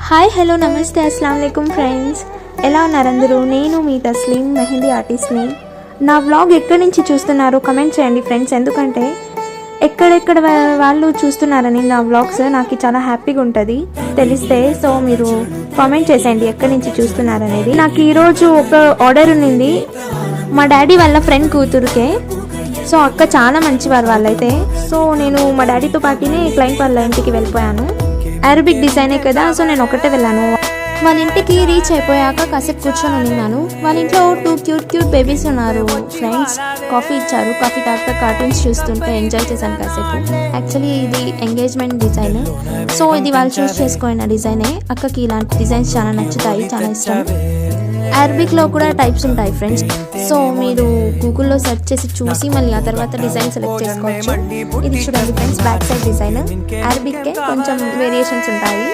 Hi hello నమస్తే అస్సలాము అలైకుమ్ friends, ఎలా ఉన్నారు అందరూ? నేను మీ తస్లీం మెహందీ ఆర్టిస్ట్ని. నా వ్లాగ్ ఎక్కడి నుంచి చూస్తున్నారో కమెంట్ చేయండి ఫ్రెండ్స్, ఎందుకంటే ఎక్కడెక్కడ వాళ్ళు చూస్తున్నారని నా వ్లాగ్స్ నాకు చాలా హ్యాపీగా ఉంటుంది తెలిస్తే. సో మీరు కామెంట్ చేసేయండి ఎక్కడి నుంచి చూస్తున్నారనేది. నాకు ఈరోజు ఒక ఆర్డర్ ఉన్నింది మా డాడీ వాళ్ళ ఫ్రెండ్ కూతురుకే. సో అక్క చాలా మంచివారు వాళ్ళైతే. సో నేను మా డాడీతో పాటునే క్లయింట్ వాళ్ళ ఇంటికి వెళ్ళిపోయాను. అరబిక్ డిజైనే కదా, సో నేను ఒకటే వెళ్ళాను. వాళ్ళ ఇంటికి రీచ్ అయిపోయాక కాసేపు కూర్చొని ఉన్నాను. వాళ్ళ ఇంట్లో 2 క్యూట్ బేబీస్ ఉన్నారు ఫ్రెండ్స్. కాఫీ ఇచ్చారు. కాఫీ తర్వాత కార్టూన్స్ చూస్తుంటే ఎంజాయ్ చేశాను కాసేపు. యాక్చువల్లీ ఇది ఎంగేజ్మెంట్ డిజైన్. సో ఇది వాళ్ళు చూస్ చేసుకున్న డిజైనే. అక్కకి ఇలాంటి డిజైన్స్ చాలా నచ్చుతాయి, చాలా ఇష్టం. అరబిక్లో కూడా టైప్స్ ఉంటాయి ఫ్రెండ్స్. సో మీరు గూగుల్లో సెర్చ్ చేసి చూసి మళ్ళీ ఆ తర్వాత డిజైన్ సెలెక్ట్ చేసుకోవచ్చు. ఇది చూడండి ఫ్రెండ్స్, బ్యాక్ సైడ్ డిజైన్. అరబిక్కే కొంచెం వేరియేషన్స్ ఉంటాయి.